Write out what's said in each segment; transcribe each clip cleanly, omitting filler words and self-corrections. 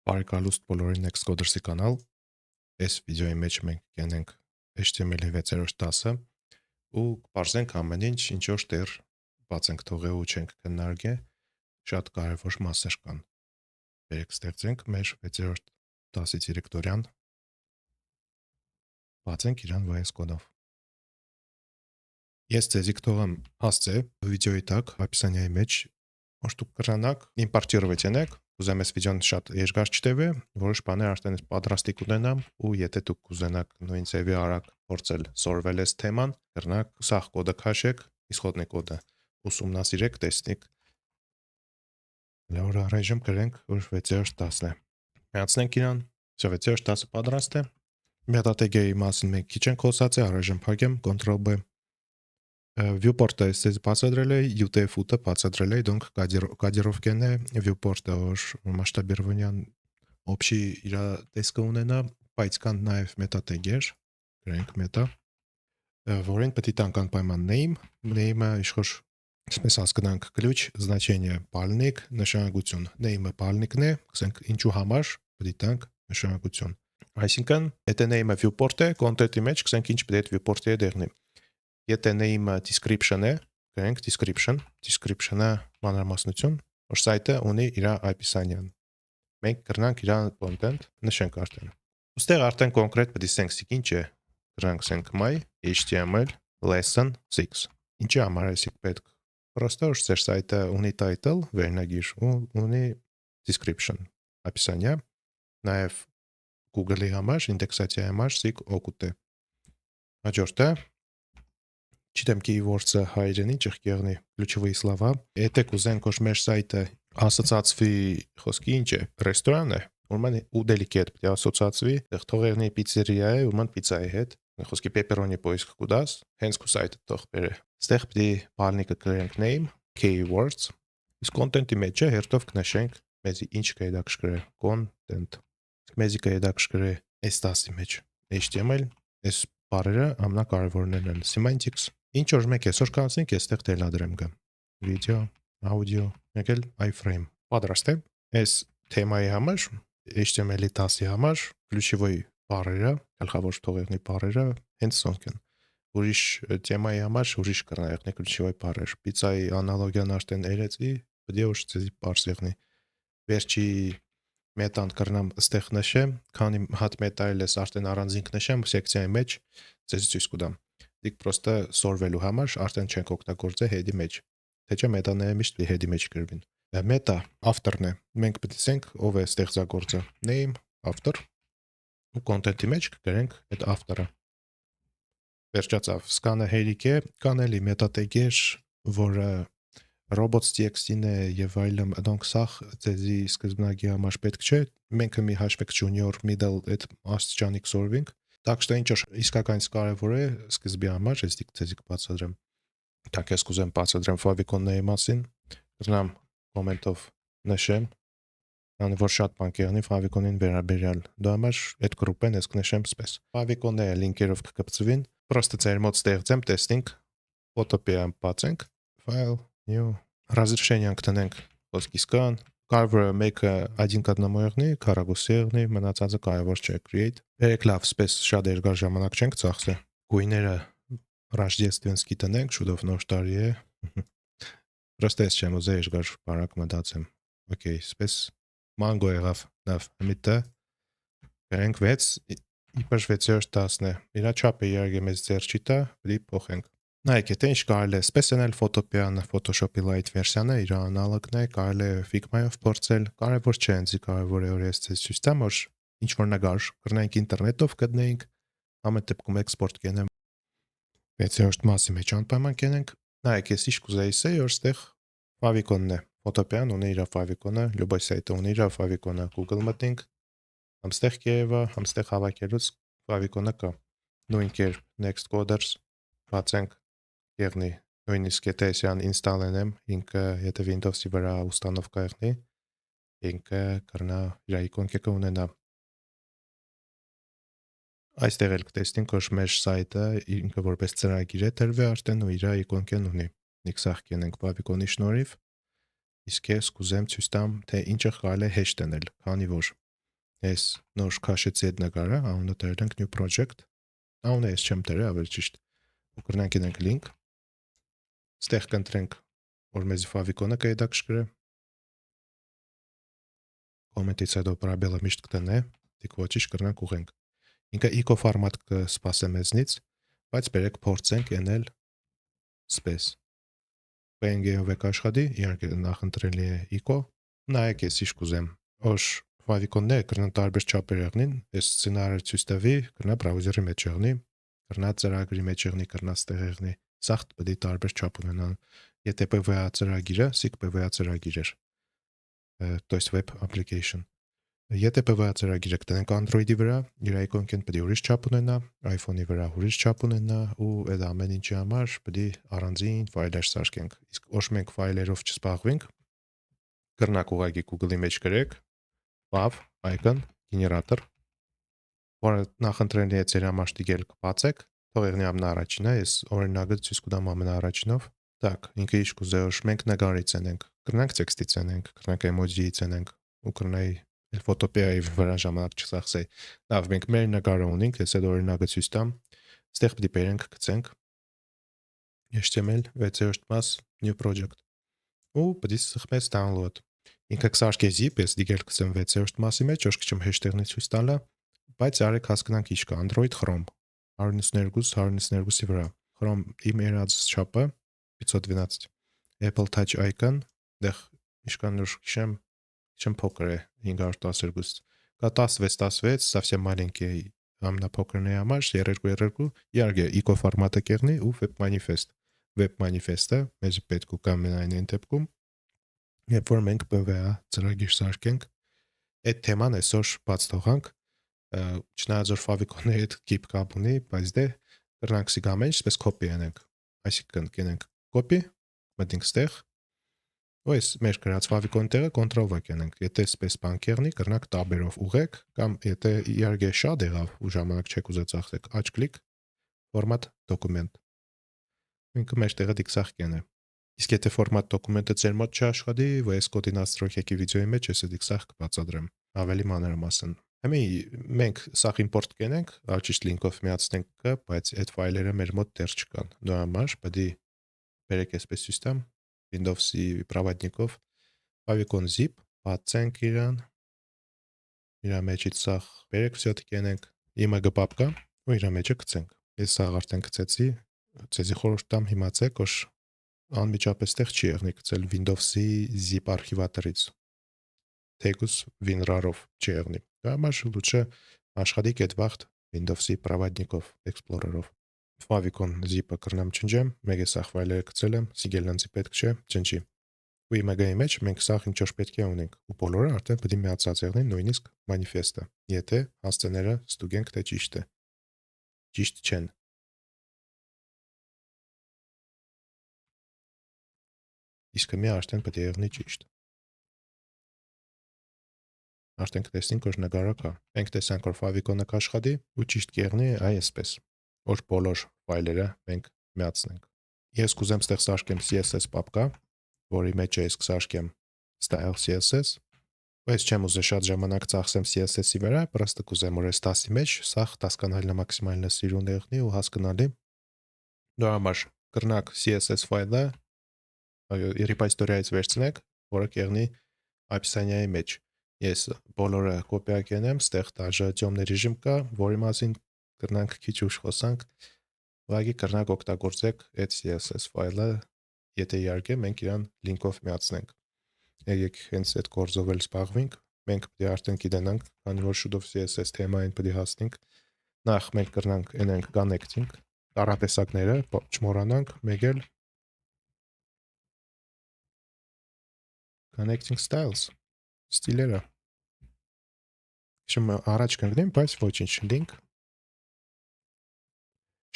Բարեկալուստ բոլորին Nextcoder-ի կանալ։ Այս վիդեոյի մեջ մենք կենենք HTML-ի 6-րդ դասը ու կպարզենք ամեն ինչ, ինչ որ տեղ բացենք թողե ու չենք քննարկե, շատ կարևոր մասեր կան։ Բերեք ստեղծենք մեր 6-րդ դասի դիրեկտորիան, բացենք իրան VS Code-ով։ Ես ձեզի կթողեմ հասցե վիդեոյի տակ описанияի մեջ, որ դուք կրանաք իմպորտիրovat ենեք, ուզեմ այս վիդեոն շատ երկար չտևի, որոշ բաներ արդեն պատրաստի կունենամ ու եթե դուք կուզենաք նույն ձևի արագ փորձել սորվել այս թեման, կրնաք սաղ կոդը քաշեք, իսխոդնի կոդը ուսումնասիրեք, տեսնեք։ Լավ, առայժմ գրենք, որ 6-րդ դասն է։ Միացնենք իրան, 6-րդ դասը պատրաստ է։ Մետատեգերի մասին մենք քիչ ենք խոսած, առայժմ փակեմ Ctrl+B viewport-ը ես բացատրել եմ, UTF-8-ը բացատրել եմ, donc կոդировкаն է viewport-ը, որ մասշտաբիրованиան общий իր տեսքը ունենա, բայց կան նաև մետատեգեր, գրենք meta, որին պետք է տանք անպայման name-ը իշխոր, այսպես հասկանանք, ключ, значение пальник, նշանակություն, name-ը пальникն է, ասենք ինչու համար պետք է տանք նշանակություն։ Այսինքն, եթե name-ը viewport է, content-ի մեջ ասենք ինչ պետք է viewport-ի հետ դեղնի։ Եթե name-ը description է, գրենք description-ը մանրամասնություն, որ սայթը ունի իր описаниան։ Մենք կրնանք իր content նշենք արդեն։ Ոստեղ արդեն կոնկրետ պետք է ասենք ինչ է, կրնանք my HTML lesson 6։ Ինչի համար է պետք։ Պրոստը որ ձեր սայթը ունի title, վերնագիր ու ունի description, описание, նաև Google-ի համար, ինդեքսացիայի համար օգուտ է։ Հաջորդը Չիտեմ keywords-ը հայերենի ճղկեղնի ключевые слова։ Եթե կուզենք որ մեր սայթը ասոցացվի խոսքի ինչ է, ռեստորան է, ուրեմն ուդելիքի հետ պետք է ասոցացվի, այդտեղ թողերնի պիցերիա է, ուրեմն պիցայի հետ, խոսքի pepperoni поиск կուտաս, հենց քո սայթը թող բերե։ Այստեղ պետք է բալնիկը գրենք name, keywords, իսկ content-ի մեջ է հերթով կնշենք մեզի ինչ կհետաքրքրի, content։ Մեզի կհետաքրքրի այս դասի մեջ HTML, այս բառերը ամենակարևորներն են, semantics։ Ինչ որ մեկ այսօր կանցնենք, այստեղ դելադրեմ գա։ Video, audio, եկել iframe։ Պատրաստ է։ Այս թեմայի համար, HTML-ի դասի համար ключевой բառերը, գլխավոր թողերնի բառերը հենց սոնք են։ Ուրիշ թեմայի համար ուրիշ կրնայեղնի ключевой բառեր։ Պիցայի անալոգիան արդեն երեցի, պետք է որ ցեզի པարզ եղնի։ Վերջի մետան կրնամ այստեղ նշեմ, քանի հատ մետայել ես արդեն առանձին կնշեմ սեկցիայի մեջ, ցեզի ցույց կտամ։ Դիք պրոստը սորվելու համար արդեն չենք օգտագործել head-ի մեջ։ Թե չէ մետաները միշտ head-ի մեջ գրվին։ Meta author-ն է։ Մենք պետք է ասենք ով է ստեղծագործը։ Name author ու content-ի մեջ կգրենք այդ author-ը։ Վերջացավ, scan-ը հերիք է, կան էլի մետատեգեր, որը robots.txt-ն է եւ այլն, donc սախ ձեզի սկզբնագի համար պետք չէ։ Մենք մի հաշվեք junior, middle այդ աստիճանի կսորվենք։ Так что ինչ որ իսկականից կարևոր է սկզբի համար, ես դիք ձեզի կբացատրեմ։ Так ես կուզեմ բացատրեմ favicon-ների մասին, կրնամ կոմենտով նշեմ, քանի որ շատ բան կեղնի favicon-ին վերաբերյալ։ Դա համար այդ գրուպեն ես կնշեմ սպես։ Favicon-ները լինքերով կկպցվին, պրոստը ձեր մոտ ստեղծեմ, տեսնենք, Photopea-ն բացենք, file, new, разрешение կտնենք ոսկի scan, կարևորը մեկը один к одному եղնի, քառակուսի եղնի, մնացածը կարևոր չէ, create։ Երեք լավ, սպես շատ երկար ժամանակ չենք ծախսե։ Գույները Ռождественский տնենք, շուտով նոր տարի է։ Просто ես չեմ ուզել երկար բարակ մտածեմ։ Okay, սպես mango եղավ, լավ, միտը գրենք 6, իբր 6-րդ դասն է։ Իրա չափը իհարկե մեծ ձեռ չի տա, պետք է փոխենք։ Նայեք, եթե ինչ կարելի է, սպես անել Photopian-ը, Photoshop-ի light վերսիան է, իր անալոգն է, կարելի է Figma-ով փորձել, կարևոր չէ, ինձ կարևոր է որ ես ցույց տամ, որ ինչ որ նկար կրնենք ինտերնետով գտնենք, ամեն դեպքում էքսպորտ կենեմ 6-րդ մասի մեջ անպայման կենենք։ Նայեք, ես ինչ կուզեի ասել, որ այստեղ favicon-ն է, Photopian ունի իր favicon-ը, любой сайт ունի իր favicon-ը, Google մտնենք, համստեղ Կիևը, համստեղ հավաքելուց favicon-ը կա։ Նույն կերպ Nextcoders բացենք եղնի, նույնիսկ եթե սյան install ենեմ, ինքը եթե Windows-ի վրա ուստանովկա եղնի, ինքը կրնա իր իկոնքը կունենա։ Այստեղ էլ կտեսնենք, որ մեր սայթը ինքը որպես ծրագիր է տրվի արդեն ու իր իկոնքեն ունի։ Նիքսախ կենենք favicon-ի շնորհիվ, իսկ ես կուզեմ ցույց տամ, թե ինչը կարելի է hash դնել, քանի որ Այս նոր քաշեցի այդ նկարը, անունը դրել ենք new project։ Անունը ես չեմ դրել, ավելի ճիշտ։ Ու կրնանք ինենք link։ Ստեղ կընտրենք, որ մեզ favicon-ը կհետաքրքրի։ Կոմենտից հետո պրաբելը միշտ կտնե, դիք ոչիշ կրնանք ուղենք։ Ինքը eco format կսպասե մեզնից, բայց բերեք փորձենք ենել space։ PNG-ով եք աշխատի, իհարկե նախընտրելի է eco։ Նայեք ես ինչ կուզեմ։ Որ favicon-ները կրնան տարբեր չափեր եղնին, այս սցենարը ցույց տվի, կրնա բրաուզերի մեջ եղնի, կրնա ծրագրի մեջ եղնի, կրնա ստեղ եղնի։ Սաղ պետք է տարբեր չափ ունենան։ Եթե PWA ծրագիրը, SIG PWA ծրագիր էր։ То есть web application։ Եթե PWA ծրագիրը կտնենք Android-ի վրա, իր icon-կեն պետք է ուրիշ չափ ունենա, iPhone-ի վրա ուրիշ չափ ունենա ու այդ ամեն ինչի համար պետք է առանձին ֆայլեր սարքենք։ Իսկ ոչ մենք ֆայլերով չսպաղվենք, կրնակ ուղղակի Google-ի մեջ գրեք fav icon generator, որը նախընտրելի է ձեր համար ստիգել կբացեք, թող եղնի ամենաառաջինը, ես օրինակը ցույց կտամ ամենաառաջինով։ Так, ինքը ինչ կուզե, որ մենք նկարի ցենենք, կրնանք տեքստի ցենենք, կրնանք էմոջի ցենենք ու կրնայի էլ ֆոտոպեայի վրա ժամանակ չսախսեի։ Լավ, մենք մեր նկարը ունենք, ես այդ օրինակը ցույց տամ։ Ստեղ պետք է բերենք, գցենք HTML 6-րդ մաս new project։ Ու պետք է սխմես download։ Ինքը կսարքե zip, ես դիգել կսեմ 6-րդ մասի մեջ, որ կչեմ hashtag-ն ցույց տալը, բայց արեք հասկանանք ինչ կա Android Chrome 192/192-ի վրա։ Chrome իմ երած չափը 512 Apple Touch icon, դեղ ինչքան որ քիշեմ փոքր է 512, կա 1616, совсем маленький ամենափոքրն է համար 222, իհարկե eco format-ը կեղնի ու web manifest։ Web manifest-ը մեզ պետք ու կա մենայն դեպքում, երբ որ մենք PWA ծրագիր սարքենք, այդ թեման այսօր բաց թողանք, չնայած որ favicon-ների հետ keep կապ ունի, բայց դե կրնանք սիգա մեջ, սպես copy անենք, այսինքն կենենք copy, մտենք ստեղ, ու այս մեր գրած favicon տեղը control-ով կենենք, եթե սպես բան կեղնի, կրնանք tab-երով ուղեք, կամ եթե իհարկե շատ եղավ ու ժամանակ չեք ուզել ծախսեք, աջ կլիկ, format document, ինքը մեր տեղը դիքսախ կենե։ Իսկ եթե format document-ը ձեր մոտ չաշխատի, VS Code-ի настройки վիդեոյի մեջ ես դիքսախ կբացատրեմ, ավելի մանրամասն։ Հիմա մենք սախ import կենենք, ճիշտ link-ով միացնենք կը, բայց այդ ֆայլերը մեր մոտ դեռ չկան։ Դրա համար պետք է բերեք այսպես սիստեմ, Windows-ի проводникով favicon zip, բացենք իրան, իր մեջից սախ բերեք всё-таки կենենք, իմը գպապ կա, ու իր մեջը գցենք։ Ես սաղ արդեն գցեցի, ցեզի խորհուրդ տամ հիմացեք, որ անմիջապես տեղ չի եղնի գցել Windows-ի zip արխիվատորից։ Թեկուս WinRAR-ով չի եղնի։ Դա համար լուչը աշխատիկ այդ վաղտ Windows-ի проводникով, Explorer-ով։ Favicon zip-ը կրնամ չնջեմ, մեկ է սախ ֆայլերը գցել եմ, սիգելնցի պետք չէ, չնջի։ Ու իմագայի մեջ մենք սախ ինչ որ պետք է ունենք, ու բոլորը արդեն պետք է միացած եղնին նույնիսկ manifest-ը, եթե հասցեները ստուգենք թե ճիշտ է։ Ճիշտ չեն։ Իսկ մի արդեն պետք է եղնի ճիշտ։ Արդեն կտեսնենք, որ նկարը կա։ Մենք տեսանք, որ favicon-ը կաշխատի ու ճիշտ կեղնի այսպես, որ բոլոր ֆայլերը մենք միացնենք։ Ես կուզեմ ստեղ սարքեմ CSS պապկա, որի մեջ ես կսարքեմ style CSS, բայց չեմ ուզել շատ ժամանակ ծախսեմ CSS-ի վրա, պրոստը կուզեմ, որ այս 10-ի մեջ սախ հասկանալի մաքսիմալնը սիրուն եղնի ու հասկանալի։ Դրա համար կրնակ CSS ֆայլը repository-ից վերցնեք, որը կեղնի описание-ի մեջ։ Ես բոլորը կոպիակենեմ, ստեղ դաժե темный ռեժիմ կա, որի մասին կրնանք քիչ ուշ խոսանք, ուղղակի կրնանք օգտագործեք այդ CSS ֆայլը, եթե իհարկե մենք իրան link-ով միացնենք։ Եկեք հենց այդ գործով էլ զբաղվենք, մենք պետք է արդեն գիտենանք, քանի որ շուտով CSS թեմային պետք է հասնենք։ Նախ մենք կրնանք ընենք connecting, տառատեսակները չմոռանանք, մեկ էլ connecting styles, ստիլերը։ Շում առաջ կընկնեմ, բայց ոչինչ, link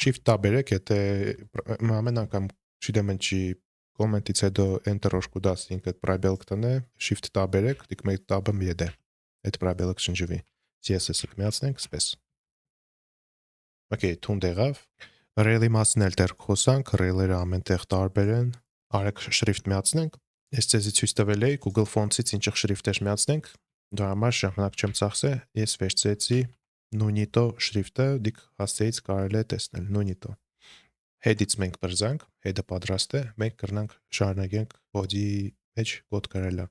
shift tab երեք, եթե ամեն անգամ չգիտեմ ինչի կոմենտից հետո enter-ով կուտաս ինքը պրոբել կտնե, shift tab երեք, դիք մեկ tab-ը միեդե։ Այդ պրոբելը կշնջվի։ CSS-ը կմիացնենք, սպես։ Okay, թուն դեղավ։ Rail-ի մասին էլ դեռ խոսանք, rail-երը ամենտեղ տարբեր են։ Արեք շրիֆտ միացնենք։ Ես ցեզի ցույց տվել էի Google Fonts-ից ինչ շրիֆտեր միացնենք։ Դրա համար ժամանակ չեմ ծախսել, ես վերցրեցի Nunito շրիֆտը, դիք հասցեից կարելի է տեսնել Nunito։ Head-ից մենք բրզանք, head-ը պատրաստ է, մենք կրնանք շարունակենք body մեջ կոդ գրելը։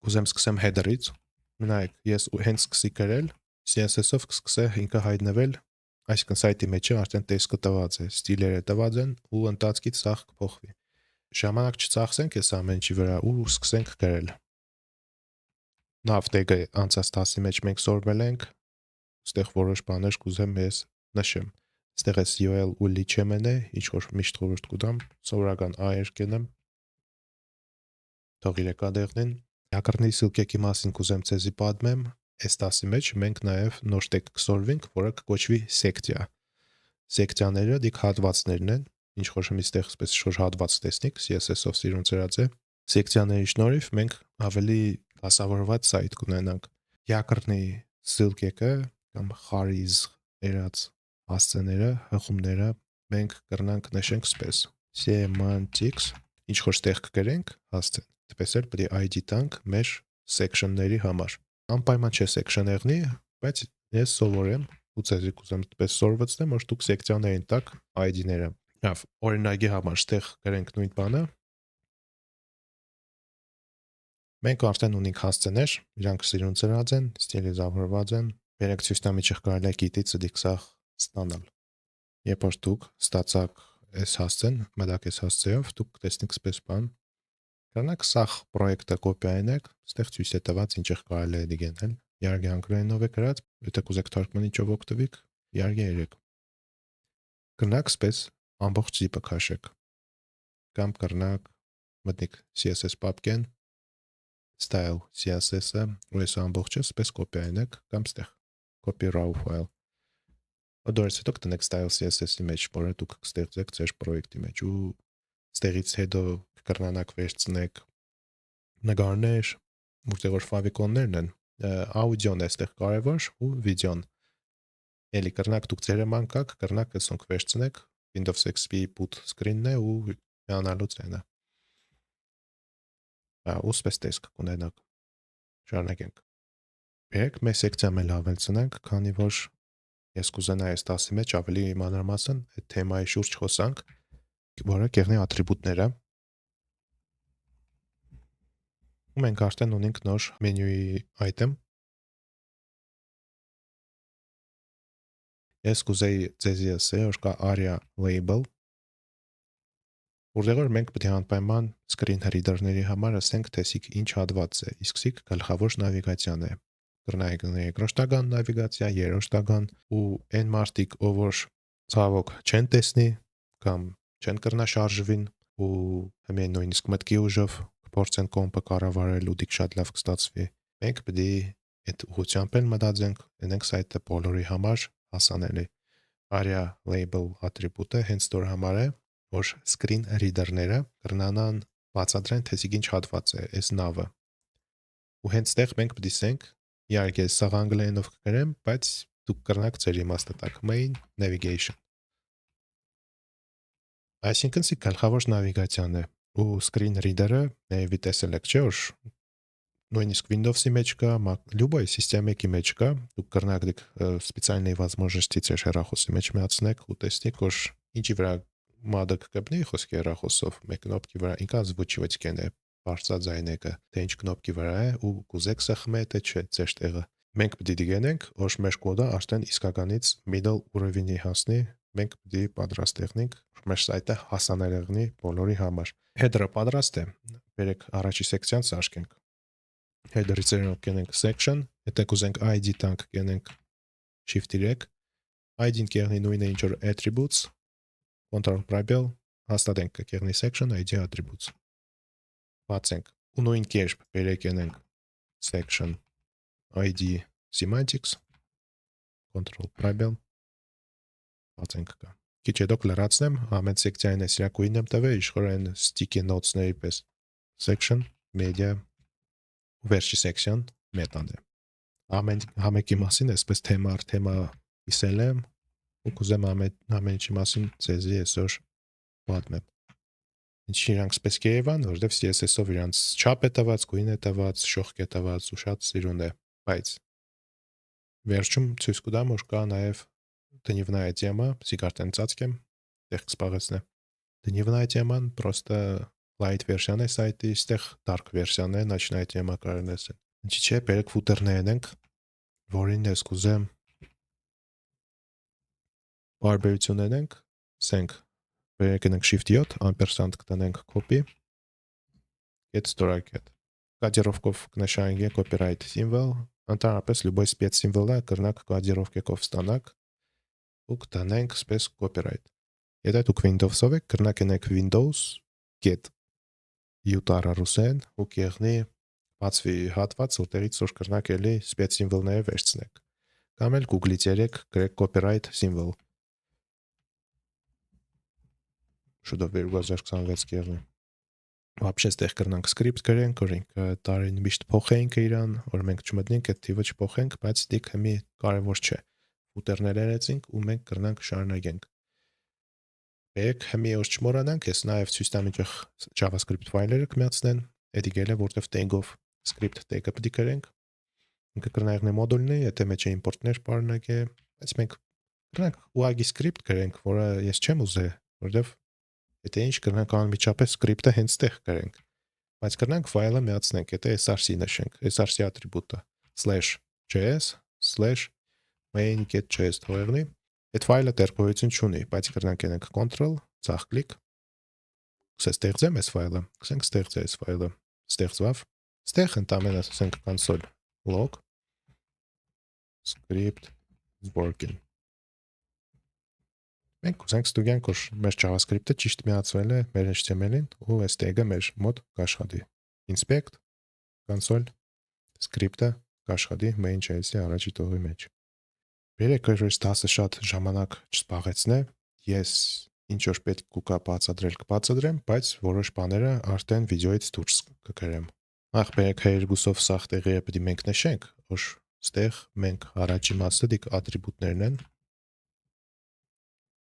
Կուզեմ սկսեմ header-ից։ Նայեք, ես հենց սկսի գրել, CSS-ով կսկսե ինքը հայտնվել, այսինքն սայթի մեջը արդեն տեսքը տված է, ստիլերը տված են ու ընթացքից սաղ կփոխվի։ Ժամանակ չծախսենք այս ամեն ինչի վրա ու սկսենք գրել։ Nav tag-ը անցած դասի մեջ մենք սորվել ենք, այստեղ որոշ բաներ կուզեմ ես նշեմ։ Այստեղ է UL ու lichemn է, ինչ որ միշտ խորհուրդ կտամ, սովորական AR կենեմ։ Թող իրեկադեղնին։ Հակառնի սիլկեկի մասին կուզեմ ցեզի պատմեմ։ Այս դասի մեջ մենք նաև նոր տեգ կսորվենք, որը կկոչվի սեկցիա։ Սեկցիաները դիք հատվածներն են, ինչ որ միշտեղ այսպես շոր հատված տեսնիք, CSS-ով սիրուն ծրած է։ Սեկցիաների շնորհիվ մենք ավելի դասավորված սայթ կունենանք։ Հակառնի սիլկեկը կամ խարիզ երած հասցեները, հղումները մենք կրնանք նշենք սպես semantics, ինչ որ տեղ կգրենք, հասցեն։ Դպես էլ պետք է ID տանք մեր section-ների համար։ Անպայման չէ section եղնի, բայց ես սովորեմ ու ցեզի կուզեմ դպես սորվեցնեմ, որ դուք սեկցիաներին տակ ID-ները։ Լավ, օրինակի համար ստեղ գրենք նույն բանը։ Մենք արդեն ունենք հասցեներ, իրանք սիրուն ծրած են, ստիլիզավորված են, երեք ցույց տամ իջեղ կարելի է գիտից դիքսախ ստանալ։ Երբ որ դուք ստացաք այս հասցեն, մտակ այս հասցեով, դուք տեսնեք սպես բան։ Կրնակ սախ պրոյեկտը կոպիայինեք, ստեղ ցույց է տված ինչեղ կարելի է դիգենել։ Իհարկե անգլերենով է գրած, եթե կուզեք թարգմանիչով օգտվեք, իհարկե երեք։ Կրնակ սպես ամբողջ zip-ը քաշեք։ Կամ կրնակ մտնիկ CSS պապկեն, style CSS-ը, ու այս ամբողջը սպես կոպիայինեք, կամ ստեղ copy raw file։ Ադորից հետո կտնեք style CSS-ի մեջ, որը դուք կստեղծեք ձեր պրոյեկտի մեջ ու ստեղից հետո կկրնանաք վերցնեք նկարներ, որտեղ որ favicon-ներն են, աուդիոն է այստեղ կարևոր ու վիդեոն։ Էլի կրնակ դուք ձեր մանկակ, կրնակ ասոնք վերցնեք, Windows XP boot screen-ն է ու հիանալուց են է։ Ու սպես տեսք կունենաք։ Շարունակենք։ Եկեք մեր սեկցիան էլ ավելցնենք, քանի որ ես կուզենայի այս դասի մեջ ավելի մանրամասն այդ թեմայի շուրջ խոսանք, որը կեղնի ատրիբուտները։ Ու մենք արդեն ունենք նոր մենյուի item։ Ես կուզեի ձեզի ասել, որ կա aria label, որտեղ որ մենք պետք է անպայման screen reader-ների համար ասենք տեսիք ինչ հատված է, իսկ սիկ գլխավոր նավիգացիան է։ Կրնայք երկրորդական նավիգացիա, երրորդական ու այն մարտիկ, ով որ ցավոք չեն տեսնի կամ չեն կրնա շարժվին ու հմեն նույնիսկ մտքի ուժով կփորձեն կոմպը կառավարել ու դիք շատ լավ կստացվի։ Մենք պետք է այդ ուղղությամբ են մտածենք, ունենք սայթը բոլորի համար հասանելի։ Aria label ատրիբուտը հենց դոր համար է, որ screen reader-ները կրնանան բացատրեն թե ինչ հատված է այս նավը։ Ու հենց տեղ մենք պետք է ասենք, իհարկե սա անգլերենով կգրեմ, բայց դուք կրնաք ձեր իմաստը տակ main navigation։ Այսինքն սի գլխավոր նավիգացիան է ու screen reader-ը ներվի տեսել եք, չէ՞ որ նույնիսկ Windows-ի մեջ կա, любой системеքի մեջ կա, դուք կրնաք դիք специальные возможности ձեր հեռախոսի մեջ միացնեք ու տեսնեք, որ ինչի վրա մադը կգտնի խոսքի հեռախոսով, մեկ կնոպկի վրա ինքա звучивать կենե բարձրաձայնեկը, թե ինչ կնոպկի վրա է ու կուզեք սխմե թե չէ ձեր տեղը։ Մենք պետք է դիգենենք, որ մեր կոդը արդեն իսկականից middle ուռովինի հասնի, մենք պետք է պատրաստ եղնենք, որ մեր սայթը հասանելի եղնի բոլորի համար։ Header-ը պատրաստ է։ Բերեք առաջի սեկցիան սարքենք։ Header-ից կենենք section, եթե կուզենք ID տանք կենենք shift-3, ID-ն կեղնի նույնը ինչ որ attributes, control պրոբել, հաստատենք կեղնի section ID attributes։ Բացենք։ Ու նույն կերպ բերեք կենենք section ID semantics, control պրոբել, բացենք կա։ Քիչ հետո կլրացնեմ, ամեն սեկցիային ես իրակույնն եմ տվել, իշխոր այն sticky notes-ների պես section, media, վերջի section, metan է։ Ամենի մասին այսպես թեմա առ թեմա իսել եմ ու կուզեմ ամեն ինչի մասին ձեզի այսօր պատմեմ։ Ինչի իրանք սպես կերևան, որովհետև CSS-ով իրանք չափ է տված, գույն է տված, շողք է տված ու շատ սիրուն է, բայց վերջում ցույց կտամ, որ կա նաև դնիվная тема, սիկարտեն ծածկեմ, տեղ կսպաղեցնե։ Դնիվная теման просто light version է սայթի, այստեղ dark version է, ночная тема կարելի ասել։ Ինչի՞ չէ, բերեք ֆուտերներն ենք, որին ես կուզեմ բարբերություն ենք, սենք բերեք ենք shift 7, ampersand կտնենք copy, get ստորակետ։ Կոդировкով կնշանակենք copyright symbol, ընդհանրապես любой спецсимволը կրնակ կոդировкով ստանաք ու կտանենք սպես copyright։ Եթե դուք Windows-ով եք, կրնակ Windows get յուտարա ռուսեն ու կեղնի բացվի հատված, որտեղից որ կրնակ էլի спецսիմվոլները վերցնեք։ Կամ էլ Google-ից երեք գրեք copyright symbol։ Շուտով 2026 կեղնի։ Вообще ստեղ կրնանք script գրենք, օրինք տարին միշտ փոխենք իրան, որ մենք չմտնենք այդ թիվը չփոխենք, բայց դիք հիմի կարևոր չէ։ Ֆուտերներ երեցինք ու մենք կրնանք շարունակենք։ Բերեք հիմի որ չմոռանանք, ես նաև ցույց տամ ինչեղ JavaScript ֆայլերը կմիացնեն, էդի գելը որտեվ tag-ով script tag-ը պետք է գրենք։ Ինքը կրնայողն է մոդուլն է, եթե մեջ է import-ներ պարունակե, բայց մենք կրնանք ուղղակի script գրենք, որը ես չեմ ուզել, որովհետև եթե ինչ կրնանք անմիջապես script-ը հենց տեղ գրենք, բայց կրնանք ֆայլը միացնենք, եթե src նշենք, src ատրիբուտը /js/main.js թողնի, այդ ֆայլը դեռ գոյություն չունի, բայց կրնանք ենք control, ցախ կլիկ, կստեղծեմ այս ֆայլը, ասենք ստեղծե այս ֆայլը, ստեղծավ, ստեղ ընդամենը ասենք console log script is working։ Մենք ուզենք ստուգենք, որ մեր JavaScript-ը ճիշտ միացվել է մեր HTML-ին ու այս tag-ը մեր մոտ կաշխատի։ Inspect console script-ը կաշխատի main.js-ի առաջի տողի մեջ։ Բերեք որ այս դասը շատ ժամանակ չսպաղեցնե, ես ինչ որ պետք կուկա բացատրել կբացատրեմ, բայց որոշ բաները արդեն վիդեոից դուրս կգրեմ։ Նախ բերեք հայերգուսով սաղ տեղերը պետք է մենք նշենք, որ ստեղ մենք առաջի մասը դիք ատրիբուտներն են։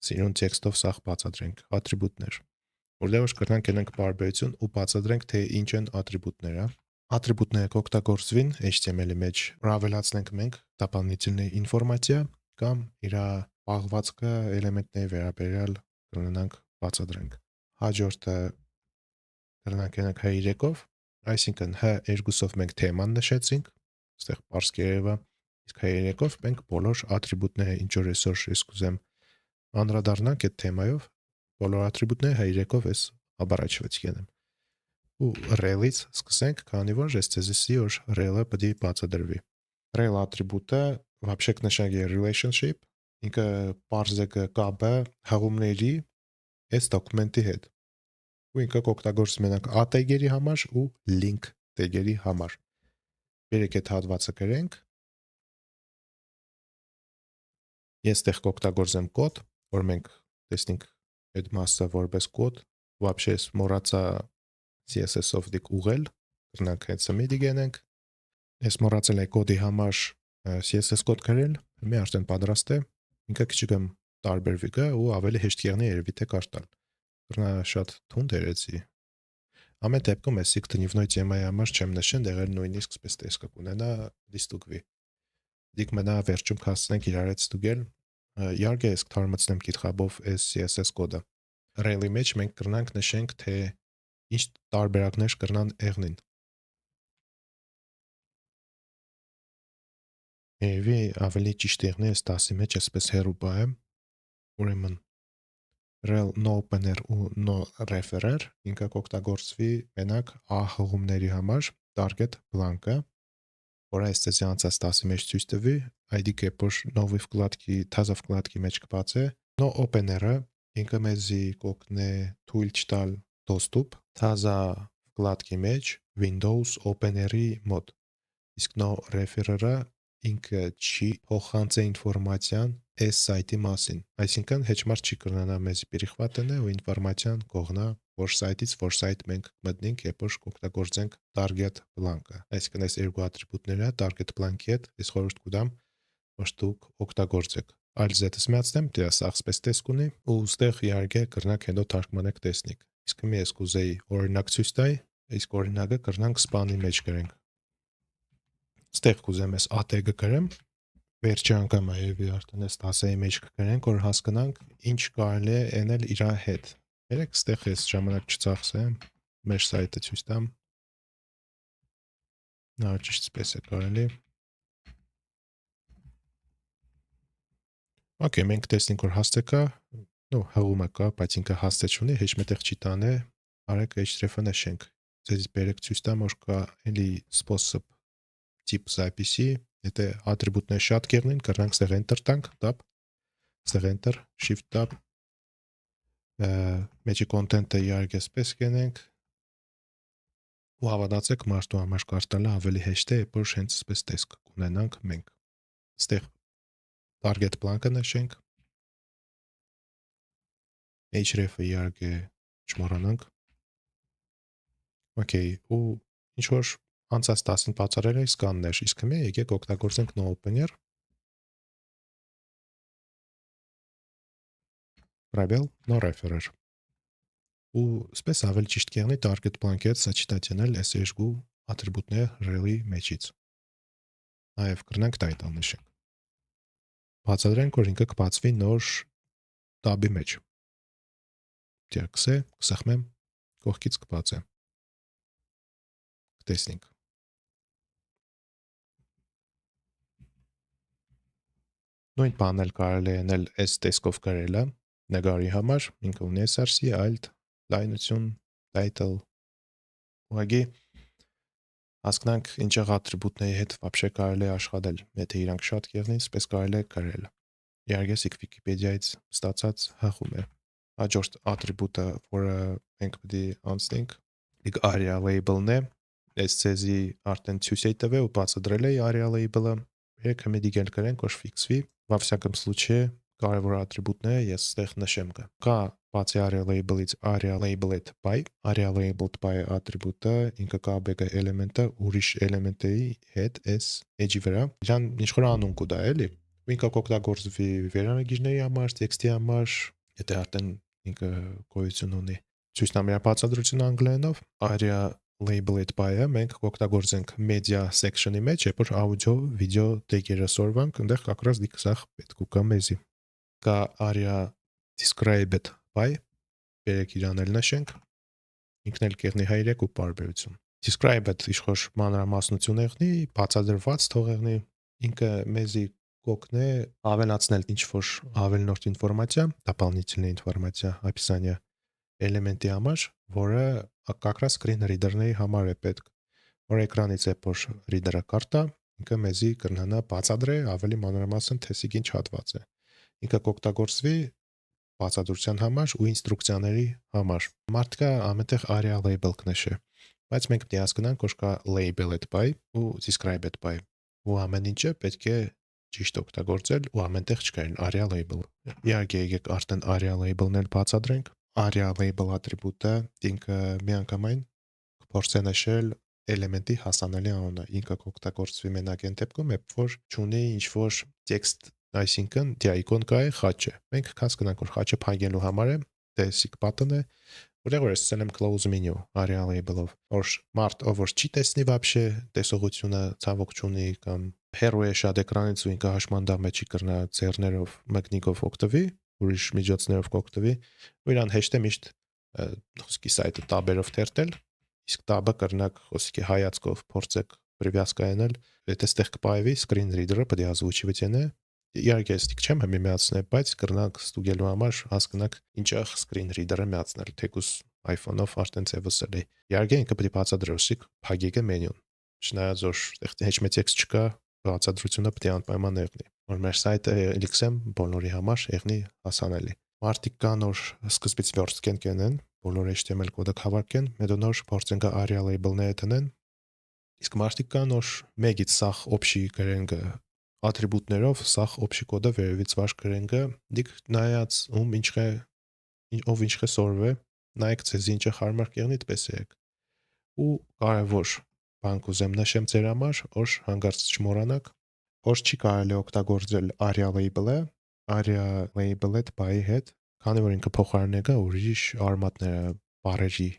Սիրուն տեքստով սաղ բացատրենք ատրիբուտներ։ Որտեղ կրնանք ենք բարբերություն ու բացատրենք թե ինչ են ատրիբուտները։ Ատրիբուտները կօգտագործվին HTML-ի մեջ, ավելացնենք մենք дополнительная ինֆորմացիա կամ իր պահվածքը էլեմենտների վերաբերյալ կրնանք բացատրենք։ Հաջորդը կրնանք ենք H3-ով, այսինքն H2-ով մենք թեման նշեցինք, այստեղ parse կերևա, իսկ H3-ով մենք բոլոր ատրիբուտները ինչ որ այսօր ես կուզեմ անդրադառնանք այդ թեմայով, բոլոր ատրիբուտները H3-ով ես աբարաչվեց կենեմ։ Ու rel-ից սկսենք, քանի որ ես ցեզ ասի որ rel-ը պետք է բացատրվի։ Rel ատրիբուտը вообще կնշանակի relationship, ինքը parse կապը հղումների այս դոկումենտի հետ։ Ու ինքը կօգտագործվում մենակ a tag-երի համար ու link tag-երի համար։ Բերեք այդ հատվածը գրենք։ Ես այդտեղ կօգտագործեմ կոդ, որ մենք տեսնենք այդ մասը որպես կոդ, вообще մոռացա CSS-ով դիք ուղղել, կրնանք այդ սմիդի գնենք։ Ես մոռացել եմ կոդի համար CSS կոդ գրել, հիմա արդեն պատրաստ է։ Ինքը քիչիկը տարբերվի կա ու ավելի հեշտ կեղնի երևի թե կարտալ։ Կրնա շատ թունդ երեցի։ Ամեն դեպքում էսի դնիվնոյ թեմայի համար չեմ նշեն, դեղել նույնիսկ սպես տեսք կունենա դիստուգվի։ Դիք մնա վերջում կհասցնենք իրար հետ ստուգել։ Իհարկե ես կթարմացնեմ GitHub-ով այս CSS կոդը։ Rel-ի մեջ մենք կրնանք նշենք, թե ինչ տարբերակներ կրնան եղնին։ Երևի ավելի ճիշտ եղնի այս դասի մեջ այսպես հեռու բայեմ։ Ուրեմն rel no opener ու no referer ինքը կօգտագործվի մենակ a հղումների համար target blank-ը, որը այս անցած դասի մեջ ցույց տվի, ID-ը որ նովի վկլադքի, թազա վկլադքի մեջ կբացե, no opener-ը ինքը մեզի կօգնե թույլ չտալ доступ թազա վկլադքի մեջ Windows opener-ի մոտ։ Իսկ no referer-ը ինքը չի փոխանցե ինֆորմացիան այս սայթի մասին։ Այսինքն հեչմար չի կրնանա մեզ պերիխվատենը ու ինֆորմացիան կողնա որ սայթից որ սայթ մենք մտնենք, երբ որ կօգտագործենք target blank-ը։ Այսինքն այս երկու ատրիբուտները target blank-ի հետ ես խորհուրդ կտամ, որ դուք օգտագործեք։ Այլ զետս միացնեմ, դրա սաղ սպես տեսք ունի ու ուստեղ իհարկե կրնակ հետո թարգմանեք տեսնիկ։ Իսկ մի ես կուզեի օրինակ ցույց տայի, իսկ օրինակը կրնանք սպանի մեջ գրենք։ Ստեղ կուզեմ ես ATG գրեմ, վերջի անգամ այևի արդեն այս 10-ի մեջ կգրենք, որ հասկանանք ինչ կարելի է էնել իր հետ։ Երեք ստեղ ես ժամանակ չծախսեմ, մեր սայթը ցույց տամ։ Նա ճիշտ սպես է կարելի։ Okay, մենք տեսնենք որ հաստե կա, հղումը կա, բայց ինքը հաստե չունի, հեչ մետեղ չի տանե, արեք href-ը նշենք։ Ձեզ բերեք ցույց տամ, որ կա էլի способ тип записи, եթե ատրիբուտները շատ կեղնին, կրանք ստեղ enter տանք, tab, ստեղ enter, shift tab, մեջի content-ը իհարկե սպես կենենք, ու հավատացեք մարդու համար կարտալը ավելի հեշտ է, որ հենց սպես տեսք կունենանք մենք։ Ստեղ target blank-ը նշենք, href-ը իհարկե չմոռանանք։ Okay, ու ինչ որ անցած 10-ին բացառել է scanner, իսկ հիմա եկեք օգտագործենք no opener, пробел, no referer։ Ու սպես ավելի ճիշտ կեղնի target blank-ից сочетать անել այս երկու ատրիբուտները rel-ի մեջից։ Նաև կրնանք title նշենք։ Բացատրենք, որ ինքը կբացվի նոր tab-ի մեջ։ Դերքսե, կսխմեմ, կողքից կբացեմ։ Կտեսնենք։ Նույն բանն էլ կարելի է անել այս տեսքով գրելը, նկարի համար, ինքը ունի src, alt, լայնություն, title, ուղղակի հասկանանք ինչեղ ատրիբուտների հետ вообще կարելի է աշխատել, եթե իրանք շատ կեղնին, սպես կարելի է գրել։ Իհարկե Wikipedia-ից ստացած հղում է։ Հաջորդ ատրիբուտը, որը մենք պետք է անցնենք, aria label-ն է։ Այս ցեզի արդեն ցույց էի տվել ու բացատրել էի aria label-ը։ Երեք հմեդիգել գրենք, որ ֆիքսվի։ Во всяком случае, կարևոր ատրիբուտները ես ստեղ նշեմ կա։ Կա բացի aria label-ից aria labeled by, aria labeled by ատրիբուտը ինքը կապ է էլեմենտը ուրիշ էլեմենտների հետ այս edge-ի վրա։ Իրան ինչ որ անուն կու դա էլի։ Ինքը կօգտագործվի վերանագիրների համար, տեքստի համար, եթե արդեն ինքը գոյություն ունի։ Ցույց տամ իր բացատրությունը անգլերենով, aria labeled by-ը մենք կօգտագործենք media section-ի մեջ, երբ որ audio, video tag-երը սորվանք, այնտեղ կակրած դիքսախ պետք ու կա մեզի։ Կա aria described by, բերեք իրան էլ նշենք, ինքն էլ կեղնի հայրեք ու պարբերություն։ Described իշխոր մանրամասնություն եղնի, բացադրված թող եղնի, ինքը մեզի կօգնի ավելացնել ինչ-որ ավելնորդ ինֆորմացիա, дополнительная информация, описание էլեմենտի համար, որը կակրած screen reader-ների համար է պետք, որ էկրանից է որ reader-ը կարտա, ինքը մեզի կրնանա բացադրել ավելի մանրամասն տեսիկ ինչ հատված է։ Ինքը կօգտագործվի բացատրության համար ու ինստրուկցիաների համար։ Մարդկա ամենտեղ aria label կնշի, բայց մենք պետք է հասկանանք, որ կա labeled by ու described by, ու ամեն ինչը պետք է ճիշտ օգտագործել ու ամենտեղ չկային aria label։ Իհարկե եկեք արդեն aria label-ն էլ բացատրենք։ Aria label ատրիբուտը ինքը միանգամայն կփորձի նշել էլեմենտի հասանելի անունը։ Ինքը կօգտագործվի մենակ այն դեպքում, երբ որ չունի ինչ-որ տեքստ, այսինքն դիակոն կա է խաչը։ Մենք հասկանանք, որ խաչը փակելու համար է, basic button է, որտեղ որ ասել եմ close menu aria label-ով, որ մարդ ով որ չի տեսնի вообще տեսողությունը ցավոք չունի կամ հեռու է շատ էկրանից ու ինքը հաշմանդամը չի կրնա ձեռներով մագնիկով օգտվի, ուրիշ միջոցներով կօգտվի, ու իրան հեշտ է միշտ խոսքի սայթը տաբերով թերթել, իսկ տաբը կրնակ խոսքի հայացքով փորձեք привязкаյանալ, եթե ստեղ կպայվի screen reader-ը պետք է озвучивать-ը իհարկե ստիկ չեմ հիմի միացնել, բայց կրնակ ստուգելու համար հասկանաք ինչա screen reader-ը միացնել, թեկուս iPhone-ով արդեն ցևսել է։ Իհարկե ինքը պետք է բացատրոսիկ փագեգը մենյուն։ Չնայած որ այդտեղ հեչ մեծ տեքստ չկա, բացատրությունը պետք է անպայման եղնի, որ մեր սայթը LXM բոլորի համար եղնի հասանելի։ Մարդիկ կան որ սկզբից վերցկեն կենեն, բոլոր HTML կոդը հավաքեն, հետո նոր փորձեն aria label-ները տնեն։ Իսկ մարդիկ կան որ մեգից սախ օբշի գրեն ատրիբուտներով սախ օբշի կոդը վերևից վար գրեն դիք նայած ում ինչը ով ինչը սորվե, նայեք ցեզ ինչը հարմար կեղնի դպես եք։ Ու կարևոր բան կուզեմ նշեմ ձեր համար, որ հանգարց չմոռանաք, որ չի կարելի օգտագործել aria label-ը, aria labeled by հետ, քանի որ ինքը փոխարինը ուրիշ արմատները բարերի,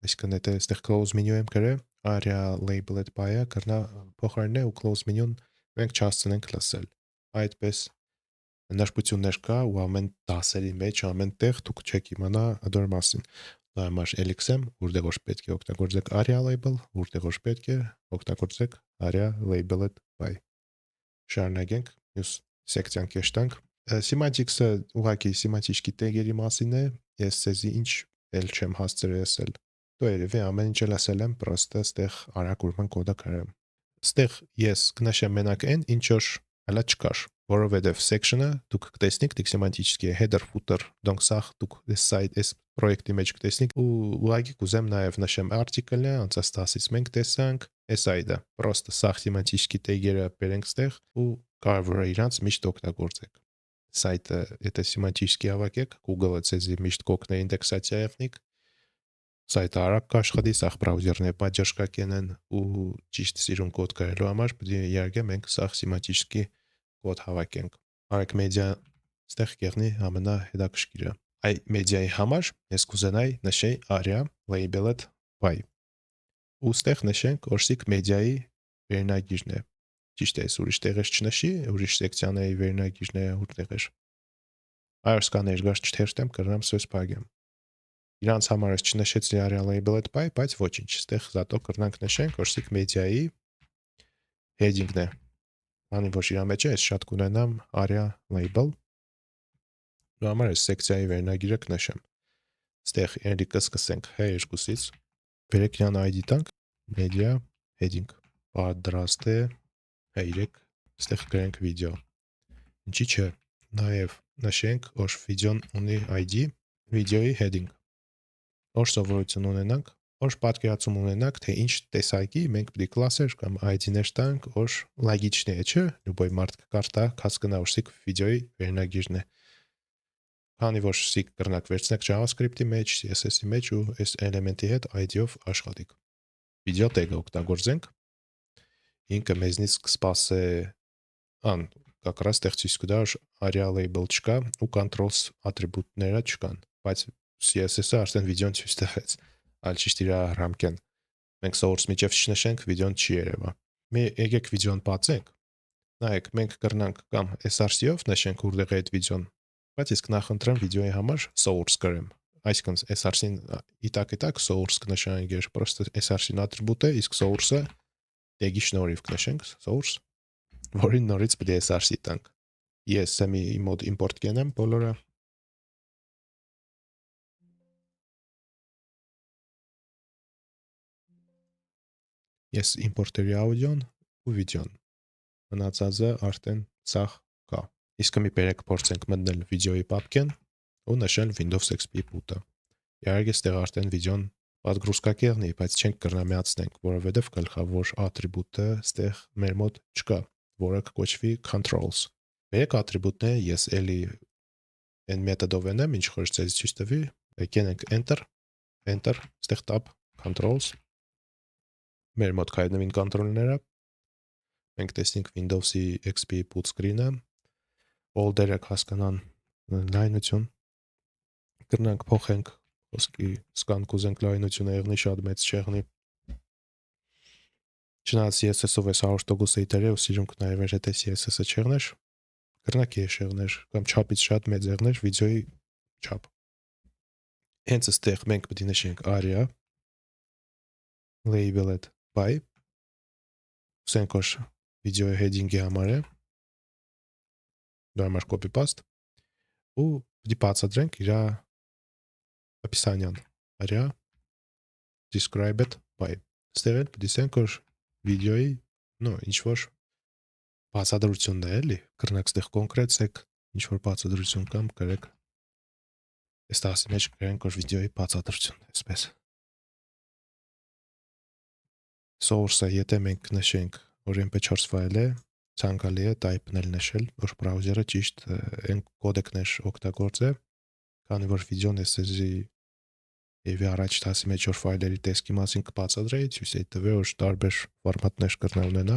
այսինքն եթե այստեղ close menu եմ գրել, area labeled by-ը կրնա փոխարինե ու close menu-ն մենք չհասցնենք լսել։ Այդպես նշպություններ կա ու ամեն դասերի մեջ, ամեն տեղ դուք չեք իմանա դրա մասին։ Դա համար elixir-ում, որտեղ որ պետք է օգտագործեք area label, որտեղ որ պետք է օգտագործեք area labeled by։ Շարունակենք մյուս սեկցիան կեշտանք։ Semantics-ը ուղղակի semantic-ի տեգերի մասին է, ես ցեզի ինչ էլ չեմ հասցրել ասել։ Դու երևի ամեն ինչ էլ ասել եմ, պրոստը ստեղ արագ ուրման կոդը գրեմ։ Ստեղ ես կնշեմ մենակ այն, ինչ որ հələ չկար, որովհետև section-ը դուք կտեսնիք semantic-ի header, footer, donc սա դուք այս site, այս պրոյեկտի մեջ կտեսնիք ու ուղղակի կուզեմ նաև նշեմ article-ը, անցած դասից մենք տեսանք, այս այդը, պրոստը սա semantic-ի տեգերը բերենք ստեղ ու կարևոր է իրանց միշտ օգտագործեք։ Site-ը, եթե semantic-ի հավաքեք, Google-ը ցեզի միշտ կօգնի ինդեքսացիա եղնիք, սայթը արագ կաշխատի, սաղ բրաուզերները պատճառ կկենեն ու ճիշտ սիրուն կոդ գրելու համար պետք է իհարկե մենք սաղ semantic-ի կոդ հավաքենք։ Արագ մեդիա ստեղ կեղնի ամենահետաքրքիրը։ Այ մեդիայի համար ես կուզենայի նշեի area labeled by։ Ու ստեղ նշենք օրսիկ մեդիայի վերնագիրն է։ Ճիշտ է, ուրիշ տեղեր չնշի, ուրիշ սեկցիաների վերնագիրները որտեղ էր։ Այո, կա ներգաղթ չթերթեմ, կրնամ սոս փագեմ։ Իրանց համար ես չնշեցի area labeled by, բայց ոչինչ, ստեղ զատո կրնանք նշենք, որսիկ մեդիայի heading-ն է։ Անի որ իրա մեջ է, ես շատ կունենամ area label։ Դու համար ես սեկցիայի վերնագիրը կնշեմ։ Ստեղ երդի կսկսենք H2-ից, բերեք իրան ID տանք, media heading, պատրաստ է, H3, ստեղ գրենք վիդեո։ Ինչի՞ չէ, նաև նշենք, որ վիդեոն ունի ID, վիդեոյի heading։ Որ սովորություն ունենանք, որ պատկերացում ունենանք, թե ինչ տեսակի մենք պետք է կլասեր կամ ID-ներ տանք, որ լագիչն է, չէ, լույս մարդ կկարտա, հասկանա որսիկ վիդեոյի վերնագիրն է։ Քանի որ սիկ կրնակ վերցնեք JavaScript-ի մեջ, CSS-ի մեջ ու այս էլեմենտի հետ ID-ով աշխատիկ։ Վիդեո tag-ը օգտագործենք։ Ինքը մեզնից կսպասե ան կակրաս տեղ ցույց կտա area label չկա ու controls ատրիբուտները չկան, բայց CSS-ը արդեն վիդեոն ցույց տվեց, այլ ճիշտ իր ռամկեն։ Մենք source միջև չնշենք, վիդեոն չի երևա։ Մի եկեք վիդեոն բացենք։ Նայեք, մենք կրնանք կամ src-ով նշենք որտեղ է այդ վիդեոն, բայց ես կնախընտրեմ վիդեոյի համար source գրեմ։ Այսինքն src-ին իտակ source կնշանակեր, պրոստը src-ին ատրիբուտ է, իսկ source-ը tag-ի շնորհիվ կնշենք source, որին նորից պետք է src տանք։ Ես semi mode import կենեմ բոլորը։ Ես import-երի աուդիոն ու վիդեոն։ Մնացածը արդեն սաղ կա։ Իսկ մի բերեք փորձենք մտնել վիդեոյի պապկեն ու նշել Windows XP boot-ը։ Իհարկե ստեղ արդեն վիդեոն պատգրուսկա կեղնի, բայց չենք կրնա միացնենք, որովհետև գլխավոր ատրիբուտը ստեղ մեր մոտ չկա, որը կկոչվի controls։ Բերեք ատրիբուտները ես էլի այն մեթոդով եմ, ինչ որ ցույց ցույց տվի, եկենք enter, ստեղ tab controls։ Մեր մոտ կայտնվին կոնտրոլները։ Մենք տեսնենք Windows-ի XP boot screen-ը, folder-ը հասկանան լայնություն։ Կրնանք փոխենք, ոսկի scan կուզենք լայնությունը եղնի շատ մեծ չեղնի։ Չնայած CSS-ով է 100% իդերը ու սիրուն կնայվեր եթե CSS-ը չեղներ, կրնակ է շեղներ կամ չափից շատ մեծ եղներ վիդեոյի չափ։ Հենց այստեղ մենք պետք է նշենք area labeled by սենք որ վիդեոյի heading-ի համար է։ Դա համար copy paste ու պետք է բացատրենք իր описаниան area described by։ Ստեղ էլ պետք է ասենք որ վիդեոյի ինչ որ բացատրությունն է էլի, կրնակ ստեղ կոնկրետացեք ինչ որ բացատրություն կամ գրեք։ Այս տասի մեջ գրենք որ վիդեոյի բացատրություն, այսպես։ Source-ը եթե մենք նշենք որ mp4 ֆայլ է, ցանկալի է type-նել նշել, որ բրաուզերը ճիշտ այն կոդեկներ օգտագործե, քանի որ վիդեոն էսի եւ առաջ տասի մեջ որ ֆայլերի տեսքի մասին կբացատրեի, ցույց է տվել որ տարբեր ֆորմատներ կրնա ունենա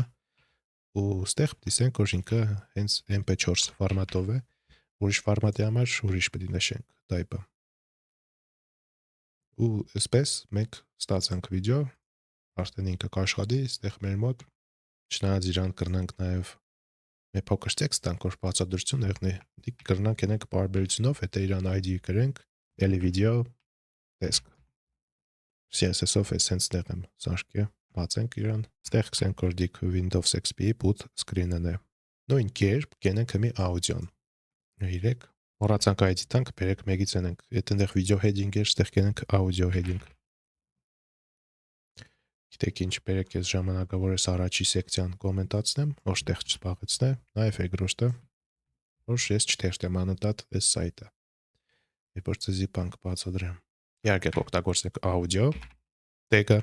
ու ստեղ պետք է ասենք որ ինքը հենց mp4 ֆորմատով է, ուրիշ ֆորմատի համար ուրիշ պետք է նշենք type-ը։ ու այսպես մենք ստացանք վիդեո, արդեն ինքը կաշխատի, այստեղ մեր մոտ, չնայած իրան կրնանք նաև մի փոքր տեքստ տանք, որ բացատրություն եղնի, դիք կրնանք ենենք բարբերությունով, հետո իրան ID գրենք, էլի վիդեո, տեսք։ CSS-ով է սենց տեղ եմ սարքի, բացենք իրան, ստեղ կսենք որ դիք Windows XP-ի boot screen-ն է։ Նույն կերպ կենենք հմի աուդիոն։ Իրեք, մոռացանք ID տանք, բերեք մեկից ենենք, եթե այնտեղ վիդեո heading էր, ստեղ կենենք audio heading։ Գիտեք ինչ, բերեք ես ժամանակավոր ես առաջի սեկցիան կոմենտացնեմ, որ տեղ չսպաղեցնե, նաև էգրոշտը, որ ես չթերթեմ անընդատ այս սայտը։ Երբ որ ձեզի բանկ բացադրեմ։ Իհարկե օգտագործեք audio tag-ը,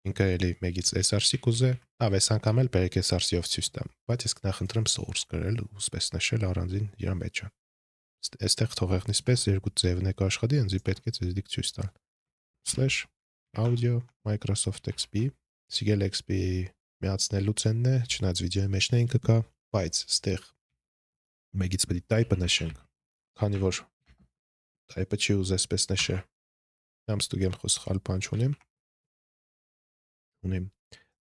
ինքը էլի մեկից SRC կուզե, այս անգամ էլ բերեք SRC-ով ցույց տամ, բայց ես կնախընտրեմ source գրել ու սպես նշել առանձին իր մեջը։ Այստեղ թողեղնից պես երկու ձևն է կաշխատի, ինձ պետք է ձեզ դիք ցույց տալ։ /audio Microsoft XP, Sigel XP միացնելուց են է, չնայած վիդեոյի մեջն է ինքը կա, բայց այստեղ մեկից պետք է type-ը նշենք, քանի որ type-ը չի ուզես պես նշե։ Եմ ստուգեմ խոսալ բան ունիմ։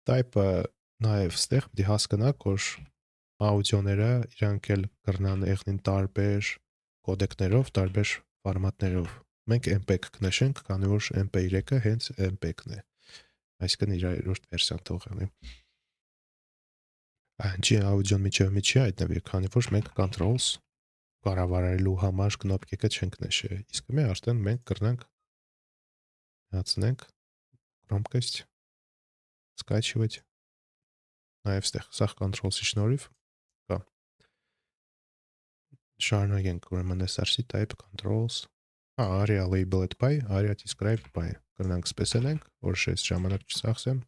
Type-ը նաև այստեղ պետք է հասկանաք, որ աուդիոները իրանք էլ կրնան եղնին տարբեր կոդեկներով, տարբեր ֆորմատներով։ Մենք MPEG կնշենք, քանի որ MP3-ը հենց MPEG-ն է։ Այսինքն իր երրորդ վերսիան թողնի։ Անջի աուդիոն միջև չի հայտնվի, քանի որ մենք controls կառավարելու համար կնոպկեքը չենք նշել։ Իսկ մի արդեն մենք կրնանք հացնենք громкость скачивать։ Նաև ստեղ սախ controls-ի շնորհիվ կա։ Շարունակենք ուրեմն SRC type controls aria labeled by, aria described by։ Կրնանք սպեսել ենք, որ ես ժամանակ չծախսեմ։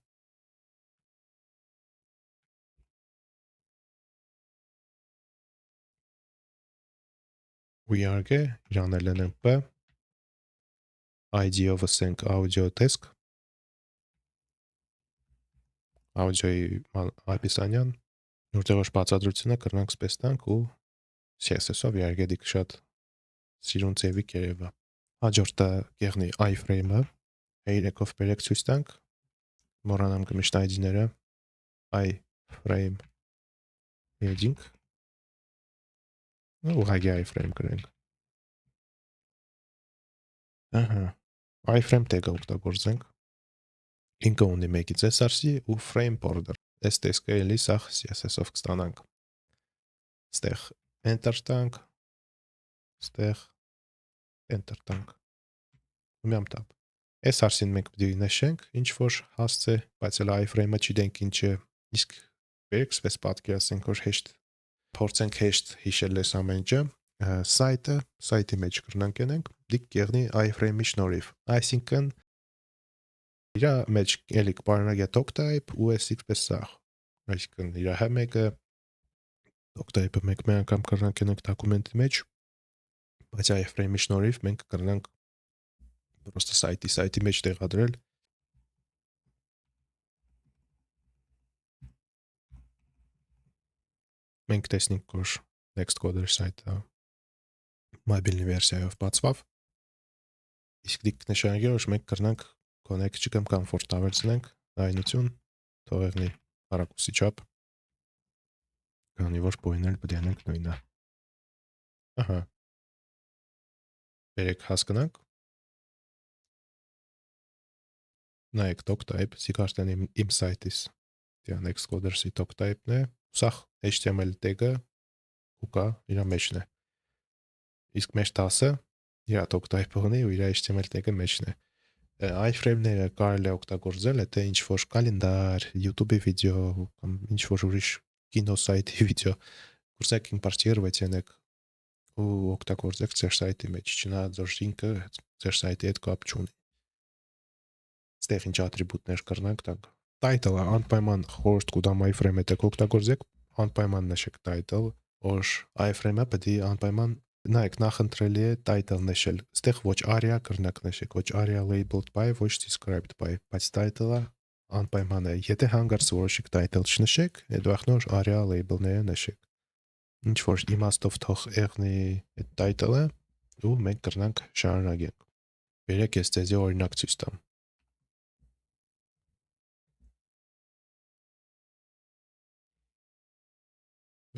We are-ը իրանել են MP, ID-ով ասենք audio desk, audio-ի ապիսանյան, որտեղ որ բացատրությունը կրնանք սպես տանք ու CSS-ով իհարկե դիք շատ սիրուն ձևի կերևա։ Հաջորդը կեղնի iframe-ը, երեքով բերեք ցույց տանք, մոռանամ կմիշտ ID-ները, iframe heading, ուղղակի iframe գրենք։ Iframe tag-ը օգտագործենք, ինքը ունի մեկից SRC ու frame border, այս տեսքը էլի սախ CSS-ով կստանանք։ Ստեղ enter տանք, ստեղ enter տանք, ումյամ տապ։ SRC-ն մենք պիտի նշենք, ինչ որ հասցե, բայց էլ iframe-ը չգիտենք ինչ է, իսկ բերեք սպես պատկերացնենք, որ հեշտ փորձենք հեշտ հիշել այս ամեն ինչը, սայթի մեջ կրնանք ենենք, դիք կեղնի iframe-ի շնորհիվ։ Այսինքն իրա մեջ էլի կպարունակի talk type ու էսիկ պես սախ։ Այսինքն իրա մեկը talk type-ը մենք մի անգամ կրնանք ենենք դոկումենտի մեջ, բայց iframe-ի շնորհիվ մենք կրնանք պրոստը սայթի մեջ տեղադրել։ Մենք տեսնենք, որ Nextcoder սայթը մոբիլի վերսիայով բացվավ։ Իսկ դիք նշանակի, որ մենք կրնանք connect կամ comfort-ավերցնենք այնություն թողեղնի հարակուսի չափ։ Քանի որ բույնել պետք է անենք նույնը։ Բերեք հասկանանք։ Նայեք talk type, սիկ արդեն իմ սայթիս դիա Nextcoder-ի talk type-ն է, սախ HTML tag-ը ու կա իր մեջն է։ Իսկ մեր տասը իր talk type-ը ունի ու իր HTML tag-ը մեջն է։ iframe-ները կարելի է օգտագործել, եթե ինչ որ կալենդար, YouTube-ի վիդեո կամ ինչ որ ուրիշ կինո սայթի վիդեո կուրսեք իմպորտировать ենեք ու օգտագործեք ձեր սայթի մեջ, չնայած որ ինքը ձեր սայթի հետ կապ չունի։ Ստեղ ինչ ատրիբուտներ կրնանք տանք։ Title-ը անպայման խորհուրդ կուտամ iframe-ը դեք օգտագործեք, անպայման նշեք title, որ iframe-ը պետք է անպայման նայեք նախընտրելի է title նշել։ Այստեղ ոչ aria կրնակ նշեք, ոչ aria labeled by, ոչ described by, բայց title-ը անպայման է։ Եթե հանգարց որոշեք title չնշեք, այդ վախնոր aria label-ները նշեք։ Ինչ որ իմաստով թող եղնի այդ title-ը ու մենք կրնանք շարունակենք։ Բերեք ես ձեզի օրինակ ցույց տամ։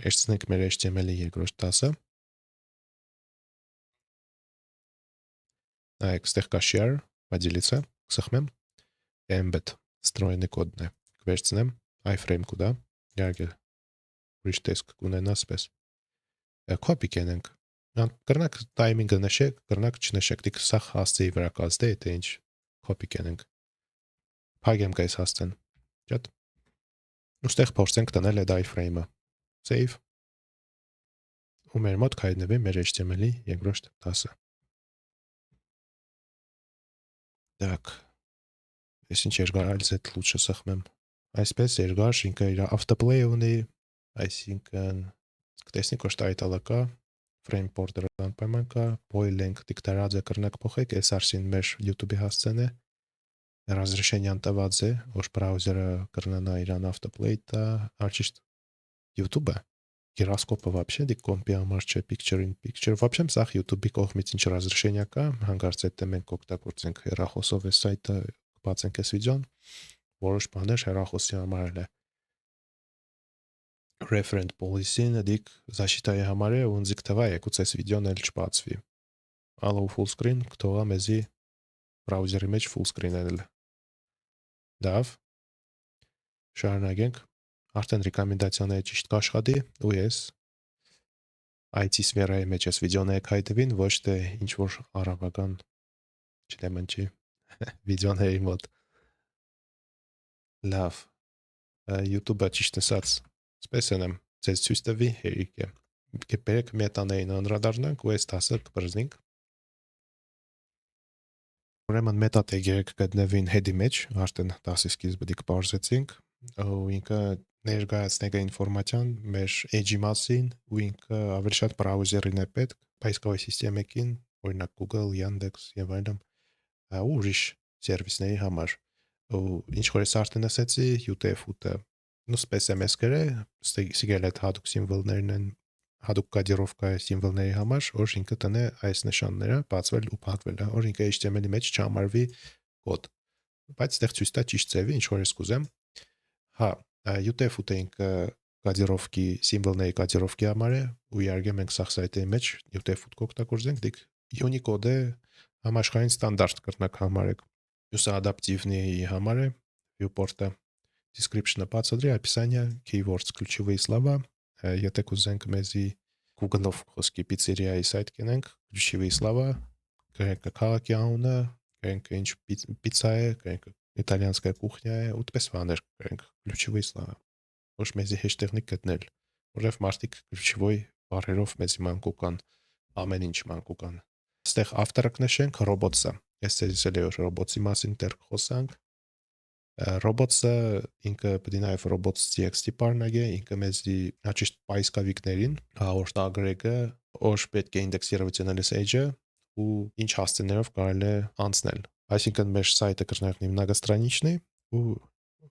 Վերցնենք մեր HTML-ի երկրորդ դասը։ Նայեք, ստեղ կա share, поделиться, կսխմեմ, embed, ստրոյնի կոդն է, կվերցնեմ, iframe կուտա, իհարկե ուրիշ տեսք կունենա սպես, copy կենենք, կրնակ timing-ը նշեք, կրնակ չնշեք, դիք սախ հասցեի վրա կազդե, եթե ինչ copy կենենք, փագեմ կայս հասցեն, ճատ, ուստեղ փորձենք տնել այդ iframe-ը, save, ու մեր մոտ կայտնվի մեր HTML-ի երկրորդ դասը։ Так, ես ինչ երկար այլ Z լուչը սխմեմ։ Այսպես երկար ինքը իր автоplay ունի, այսինքն կտեսնի որ տայտալը կա, frame border-ը անպայման կա, boy length դիկտարածը կրնակ փոխեք, SRC-ին մեր YouTube-ի հասցեն է, разрешение տված է, որ բրաուզերը կրնանա իրան autoplay տա, ճիշտ YouTube-ը Гироскопа вообще դիք կոմպի համար չէ, picture in picture, вообще սախ YouTube-ի կողմից ինչ разрешение կա, հանգարց այդ մենք օգտագործենք հեռախոսով այս սայթը, բացենք այս վիդեոն, որոշ բաներ հեռախոսի համար է։ Referent policy-ն դիք защитայի համար է, ու ինձ կթվա եկուց այս վիդեոն էլ չբացվի։ Allow full screen կթողա մեզի բրաուզերի մեջ full screen-ել։ Դավ։ Շարունակենք։ Արդեն ռեկոմենդացիաները ճիշտ կաշխատի, ու ես IT սֆերայի մեջ այս վիդեոն եք հայտվին, ոչ թե ինչ-որ արաբական չդեմ ընչի վիդեոների մոտ։ Լավ, YouTube-ը ճիշտ ասած, սպես եմ, ձեզ ցույց տվի հերիք է։ Կբերեք մետաներին անդրադառնանք ու այս դասը կբրզնենք։ Ուրեմն meta tag-երը կգտնվին head-ի մեջ, արդեն դասի սկիզբը դիք բարձեցինք, ու ինքը ներկայացնեք ինֆորմացիան մեր edge-ի մասին, ու ինքը ավելի շատ բրաուզերին է պետք, поисковой системեկին, օրինակ Google, Yandex եւ այլն, ու ուրիշ սերվիսների համար։ Ու ինչ որ ես արդեն ասացի, UTF-8-ը, ну սպես եմ գրե, սիգել այդ հատուկ սիմվոլներն են, հատուկ կոդիրովկա սիմվոլների համար, որ ինքը տնե այս նշանները բացվել ու փակվել, որ ինքը HTML-ի մեջ չհամարվի կոդ։ Բայց այդտեղ ցույց տա ճիշտ ձևի, ինչ որ ես կուզեմ։ Հա, UTF-8-ը ինքը կոդիրովկի սիմվոլների կոդիրովկի համար է, ու իհարկե մենք սախ սայթի մեջ UTF-8 կօգտագործենք, դիք Unicode-ը համաշխարհային ստանդարտ կրնակ համարեք։ Մյուսը adaptive-ի համար է, viewport-ը description-ը բացատրի, описание, keywords, ключевые слова, եթե կուզենք մեզի Google-ով խոսքի պիցերիայի сайт կենենք, ключевые слова, կրենք քաղաքի անունը, կրենք ինչ պիցա է, կրենք իտալիանская кухня է, ուտպես բաներ կրենք ключевые слова։ Ոչ մեզի hashtag-նի գտնել, որովհետև մարդիկ ключевой բառերով մեզի մանկու կան, ամեն ինչ մանկու կան։ Այստեղ автора կնշենք robots-ը։ Ես ցույց տալի որ robots-ի մասին դեռ խոսանք։ Robots-ը ինքը պետք է նաև robots.txt պարունակի, ինքը մեզի ճիշտ պայսկավիկներին հաղորդ ագրեգը, որ պետք է ինդեքսիրованный sage-ը ու ինչ հասցեներով կարելի է անցնել։ Այսինքն մեր սայթը կրնակ многостраничный ու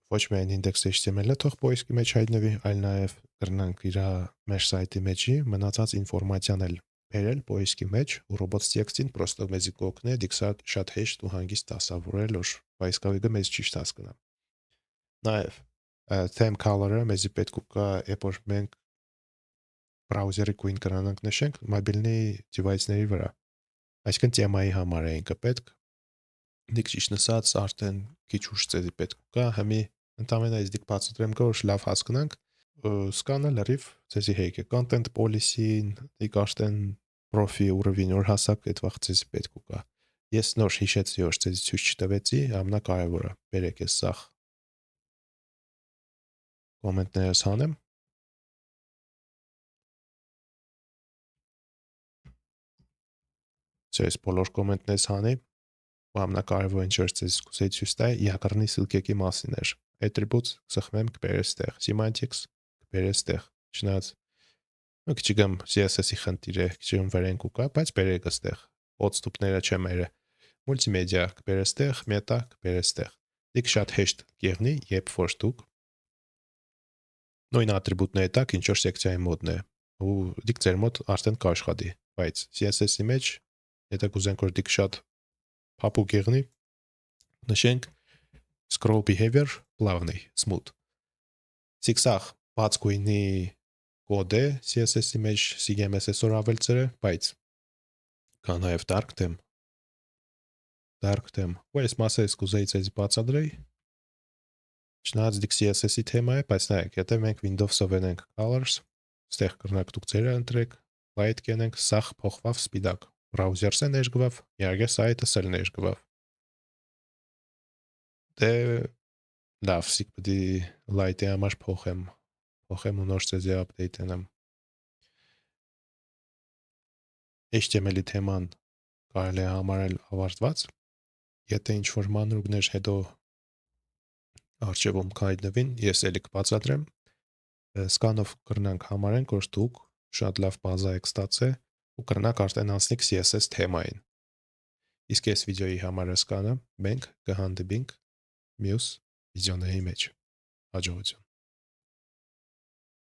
ոչ միայն index.html-ը թող поиск-ի մեջ հայտնվի, այլ նաև կրնանք իր մեր սայթի մեջի մնացած ինֆորմացիան էլ բերել поиск-ի մեջ ու robots.txt-ին պրոստը մեզի կօգնի դիքսատ շատ հեշտ ու հանգիստ դասավորել, որ պայսկավիկը մեզ ճիշտ հասկանա։ Նաև theme color-ը մեզի պետք կա, երբ որ մենք բրաուզերի գույն կրանանք նշենք մոբիլի device-ների վրա։ Այսինքն թեմայի համար է ինքը պետք։ Դիք ճիշտ ասած արդեն քիչ ուշ ցեզի պետք կա, հիմի ընդամենայից դիք բացատրեմ որ լավ հասկանանք, սկանը լրիվ ցեզի հեյք է content policy-ին, դիք արդեն profi ուռովին որ հասակ այդ վաղ ցեզի պետք կա։ Ես նոր հիշեցի որ ցեզի ցույց չտվեցի, ամենակարևորը, բերեք ես սախ կոմենտներս հանեմ։ Ցես բոլոր կոմենտներս հանի, ու ամենակարևորը ինչ որ ցեզ կուզեի ցույց տալ, յակառնի սիլկեկի մասին էր։ Attributes սխմեմ կբերես տեղ, semantics կբերես տեղ, չնայած ու քիչգամ CSS-ի խնդիր է, քիչգամ վարենք ու կա, բայց բերեք այստեղ։ Podstupները չեմ երը։ Multimedia կբերես տեղ, meta կբերես տեղ։ Դիք շատ հեշտ կեղնի, երբ որ դուք նույն ատրիբուտները տակ ինչ որ սեկցիայի մոդն է, ու դիք ձեր մոտ արդեն կաշխատի, բայց CSS-ի մեջ եթե կուզենք որ դիք շատ փափուկ եղնի, նշենք scroll behavior плавный, smooth։ Սիքսախ բաց գույնի կոդ է CSS-ի մեջ CMSS-որ ավելցրը, բայց կա նաև dark theme, ու այս մասը ես կուզեի ցեզ բացատրեի։ Չնայած դիք CSS-ի թեմա է, բայց նայեք, եթե մենք Windows-ով ենք colors, ստեղ կրնակ դուք ձերը ընտրեք, light կենենք, սախ փոխվավ սպիդակ, browser-ը ներգվավ, իհարկե սայթը սել ներգվավ։ Դե լավ, սիկ պիտի light-ի համար փոխեմ ու նոր ցեզի update անեմ։ HTML-ի թեման կարելի է համարել ավարտված, եթե ինչ-որ մանրուքներ հետո արջևում կայտնվին, ես էլի կբացատրեմ, scan-ով կրնանք համարենք, որ դուք շատ լավ բազա եք ստացել ու կրնանք արդեն անցնիք CSS թեմային։ Իսկ այս վիդեոյի համար scan-ը մենք կհանդիպինք մյուս վիդեոների մեջ։ Հաջողություն։